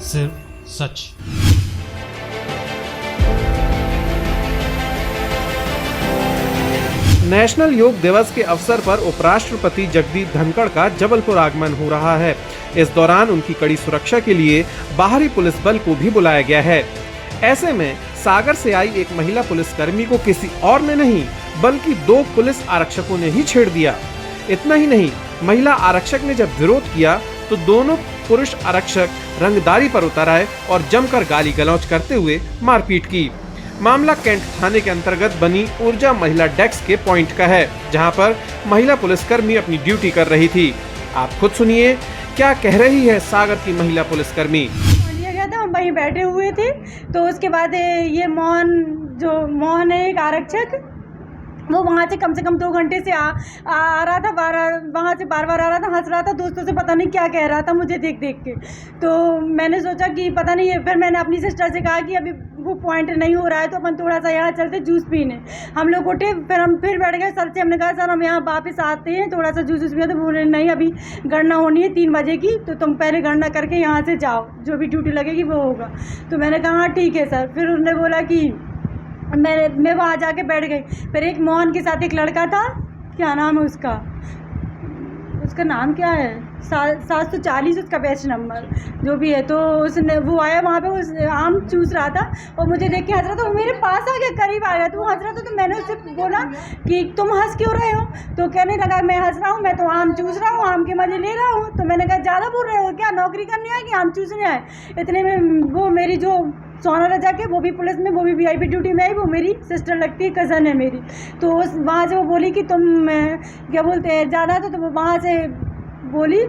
सिर्फ सच। नेशनल योग दिवस के अवसर पर उपराष्ट्रपति जगदीप धनखड़ का जबलपुर आगमन हो रहा है। इस दौरान उनकी कड़ी सुरक्षा के लिए बाहरी पुलिस बल को भी बुलाया गया है। ऐसे में सागर से आई एक महिला पुलिसकर्मी को किसी और ने नहीं बल्कि 2 पुलिस आरक्षकों ने ही छेड़ दिया। इतना ही नहीं, महिला आरक्षक ने जब विरोध किया तो दोनों पुरुष आरक्षक रंगदारी पर उतर आए और जमकर गाली गलौज करते हुए मारपीट की। मामला कैंट थाने के अंतर्गत बनी ऊर्जा महिला डेस्क के पॉइंट का है, जहां पर महिला पुलिसकर्मी अपनी ड्यूटी कर रही थी। आप खुद सुनिए क्या कह रही है सागर की महिला पुलिसकर्मी। हम वहीं बैठे हुए थे तो उसके बाद ये मोहन है एक आरक्षक, वो वहाँ से कम 2 घंटे से आ रहा था, वहाँ से बार बार आ रहा था, हंस रहा था, दोस्तों से पता नहीं क्या कह रहा था मुझे देख के। तो मैंने सोचा कि पता नहीं है, फिर मैंने अपनी सिस्टर से कहा कि अभी वो पॉइंट नहीं हो रहा है तो अपन थोड़ा सा यहाँ चलते जूस पीने। हम लोग उठे, फिर हम फिर बैठ गए। सर से हमने कहा सर हम यहाँ वापस आते हैं, थोड़ा सा जूस पिए। तो बोले नहीं, अभी गणना होनी है 3 बजे की, तो तुम पहले गणना करके यहाँ से जाओ, जो भी ड्यूटी लगेगी वो होगा। तो मैंने कहा हाँ ठीक है सर। फिर उन्होंने बोला कि मैं वहाँ जाके बैठ गई। फिर एक मोहन के साथ एक लड़का था, क्या नाम है उसका नाम क्या है, 740 उसका बैच नंबर जो भी है। तो वो आया वहाँ पे, उस आम चूस रहा था और मुझे देख के हंस रहा था। वो मेरे पास आ गया, करीब आ गया, तो वो हंस रहा था। तो मैंने उससे बोला कि तुम हंस क्यों रहे हो? तो कहने लगा मैं हंस रहा हूँ, मैं तो आम चूस रहा हूँ, आम के मजे ले रहा हूँ। तो मैंने कहा ज़्यादा बोल रहे हो क्या, नौकरी करने आए कि आम चूसने आए? इतने में वो मेरी जो सोना रजा के, वो भी पुलिस में, वो भी VIP ड्यूटी में आई, वो मेरी सिस्टर लगती है, कज़न है मेरी। तो वहाँ से वो बोली कि तुम क्या बोलते हैं ज़्यादा, तो वहाँ से बोली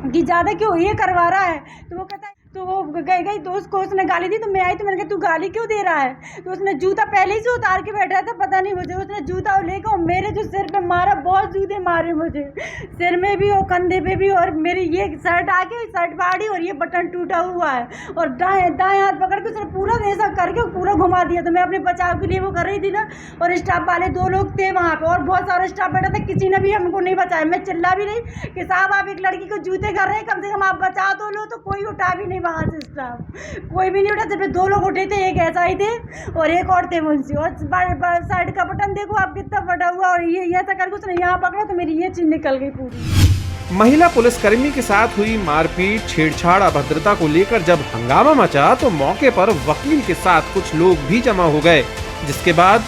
कि ज़्यादा क्यों ये करवा रहा है? तो वो कहता है, तो वो गई तो उसको उसने गाली दी। तो मैं आई तो मैंने कहा तू गाली क्यों दे रहा है? तो उसने जूता पहले ही से उतार के बैठा था, पता नहीं मुझे, उसने जूता लेकर और मेरे जो सिर पे मारा, बहुत जूते मारे मुझे, सिर में भी और कंधे पे भी। और मेरी ये शर्ट आके शर्ट फाड़ी और ये बटन टूटा हुआ है, और दाएं हाथ पकड़ के उसने पूरा ऐसा करके पूरा घुमा दिया। तो मैं अपने बचाव के लिए वो कर रही थी ना, और स्टाफ वाले 2 लोग थे वहाँ पे और बहुत सारा स्टाफ बैठा था, किसी ने भी हमको नहीं बचाया। मैं चिल्ला भी नहीं कि साहब आप एक लड़की को जूते कर रहे हैं, कम से कम आप बचा तो लो। तो कोई उठा भी नहीं, वहाँ से स्टाफ कोई भी नहीं उठा। सिर्फ 2 लोग उठे थे, एक ऐसा ही थे और एक और थे मुंशी। और साइड का बटन देखो आप कितना फटा हुआ, और ये ऐसा करके उसने यहाँ पकड़ा तो मेरी ये चीज निकल गई पूरी। महिला पुलिसकर्मी के साथ हुई मारपीट, छेड़छाड़, अभद्रता को लेकर जब हंगामा मचा तो मौके पर वकील के साथ कुछ लोग भी जमा हो गए, जिसके बाद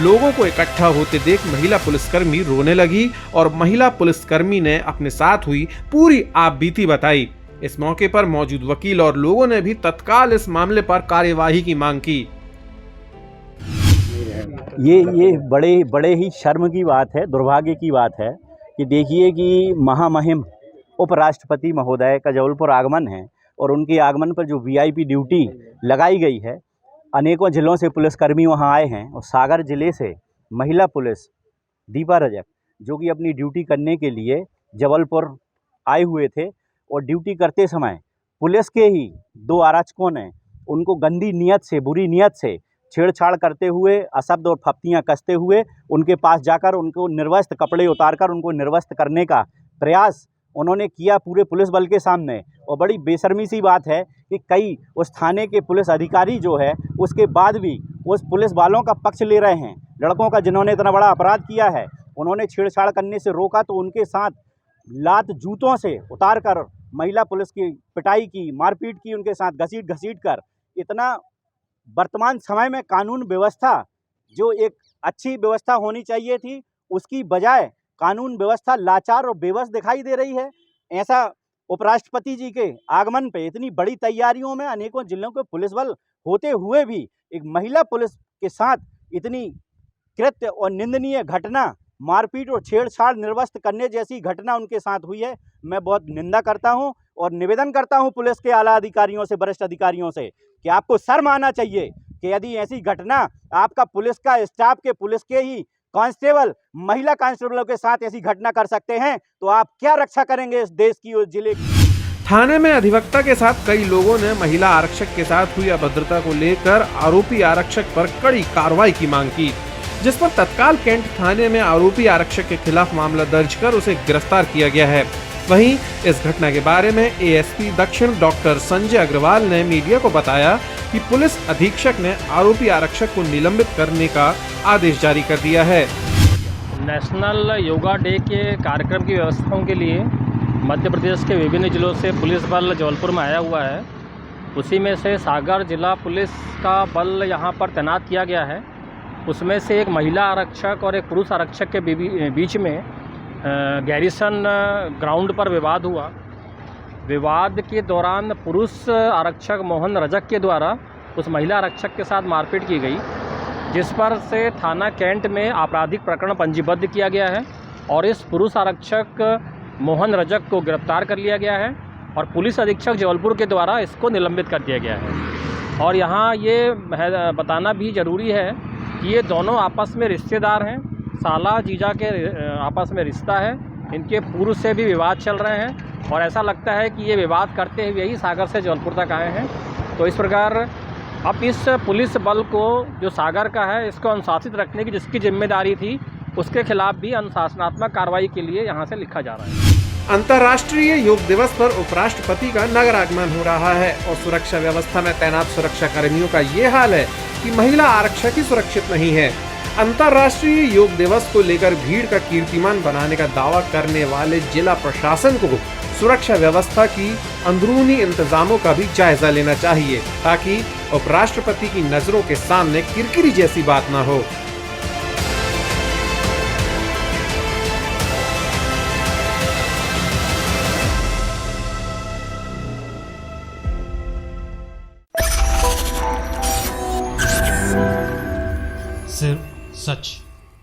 लोगों को इकट्ठा होते देख महिला पुलिसकर्मी रोने लगी और महिला पुलिसकर्मी ने अपने साथ हुई पूरी आपबीती बताई। इस मौके पर मौजूद वकील और लोगों ने भी तत्काल इस मामले पर कार्यवाही की मांग की। ये बड़े ही शर्म की बात है, दुर्भाग्य की बात है कि देखिए कि महामहिम उपराष्ट्रपति महोदय का जबलपुर आगमन है और उनके आगमन पर जो VIP ड्यूटी लगाई गई है, अनेकों जिलों से पुलिसकर्मी वहां आए हैं और सागर जिले से महिला पुलिस दीपा रजक जो कि अपनी ड्यूटी करने के लिए जबलपुर आए हुए थे, और ड्यूटी करते समय पुलिस के ही 2 आरक्षकों ने उनको गंदी नीयत से, बुरी नीयत से छेड़छाड़ करते हुए, अशब्द और फप्तियाँ कसते हुए उनके पास जाकर उनको निर्वस्त्र, कपड़े उतारकर उनको निर्वस्त्र करने का प्रयास उन्होंने किया पूरे पुलिस बल के सामने। और बड़ी बेशर्मी सी बात है कि कई उस थाने के पुलिस अधिकारी जो है उसके बाद भी उस पुलिस वालों का पक्ष ले रहे हैं। लड़कों का जिन्होंने इतना बड़ा अपराध किया है, उन्होंने छेड़छाड़ करने से रोका तो उनके साथ लात जूतों से उतारकर महिला पुलिस की पिटाई की, मारपीट की, उनके साथ घसीट कर। इतना वर्तमान समय में कानून व्यवस्था जो एक अच्छी व्यवस्था होनी चाहिए थी, उसकी बजाय कानून व्यवस्था लाचार और बेबस दिखाई दे रही है। ऐसा उपराष्ट्रपति जी के आगमन पे इतनी बड़ी तैयारियों में अनेकों जिलों के पुलिस बल होते हुए भी एक महिला पुलिस के साथ इतनी कृत्य और निंदनीय घटना, मारपीट और छेड़छाड़, निर्वस्त्र करने जैसी घटना उनके साथ हुई है। मैं बहुत निंदा करता हूं और निवेदन करता हूं पुलिस के आला अधिकारियों से, वरिष्ठ अधिकारियों से कि आपको शर्म आना चाहिए कि यदि ऐसी घटना आपका पुलिस का स्टाफ के, पुलिस के ही कांस्टेबल, महिला कांस्टेबलों के साथ ऐसी घटना कर सकते हैं, तो आप क्या रक्षा करेंगे इस देश की और जिले की। थाने में अधिवक्ता के साथ कई लोगों ने महिला आरक्षक के साथ हुई अभद्रता को लेकर आरोपी आरक्षक पर कड़ी कार्रवाई की मांग की, जिस पर तत्काल कैंट थाने में आरोपी आरक्षक के खिलाफ मामला दर्ज कर उसे गिरफ्तार किया गया है। वहीं इस घटना के बारे में एएसपी दक्षिण डॉक्टर संजय अग्रवाल ने मीडिया को बताया कि पुलिस अधीक्षक ने आरोपी आरक्षक को निलंबित करने का आदेश जारी कर दिया है। नेशनल योगा डे के कार्यक्रम की व्यवस्थाओं के लिए मध्य प्रदेश के विभिन्न जिलों से पुलिस बल जबलपुर में आया हुआ है। उसी में से सागर जिला पुलिस का बल यहाँ पर तैनात किया गया है। उसमें से एक महिला आरक्षक और एक पुरुष आरक्षक के बीच में गैरिसन ग्राउंड पर विवाद हुआ। विवाद के दौरान पुरुष आरक्षक मोहन रजक के द्वारा उस महिला आरक्षक के साथ मारपीट की गई, जिस पर से थाना कैंट में आपराधिक प्रकरण पंजीबद्ध किया गया है और इस पुरुष आरक्षक मोहन रजक को गिरफ्तार कर लिया गया है और पुलिस अधीक्षक जबलपुर के द्वारा इसको निलंबित कर दिया गया है। और यहाँ ये बताना भी ज़रूरी है कि ये दोनों आपस में रिश्तेदार हैं, साला जीजा के आपस में रिश्ता है। इनके पूर्व से भी विवाद चल रहे हैं और ऐसा लगता है कि ये विवाद करते हुए ही सागर से जबलपुर तक आए हैं। तो इस प्रकार अब इस पुलिस बल को जो सागर का है इसको अनुशासित रखने की जिसकी जिम्मेदारी थी उसके खिलाफ भी अनुशासनात्मक कार्रवाई के लिए यहाँ से लिखा जा रहा है। अंतर्राष्ट्रीय योग दिवस पर उपराष्ट्रपति का नगर आगमन हो रहा है और सुरक्षा व्यवस्था में तैनात सुरक्षा कर्मियों का ये हाल है कि महिला आरक्षक ही सुरक्षित नहीं है। अंतर्राष्ट्रीय योग दिवस को लेकर भीड़ का कीर्तिमान बनाने का दावा करने वाले जिला प्रशासन को सुरक्षा व्यवस्था की अंदरूनी इंतजामों का भी जायजा लेना चाहिए ताकि उपराष्ट्रपति की नजरों के सामने किरकिरी जैसी बात न हो।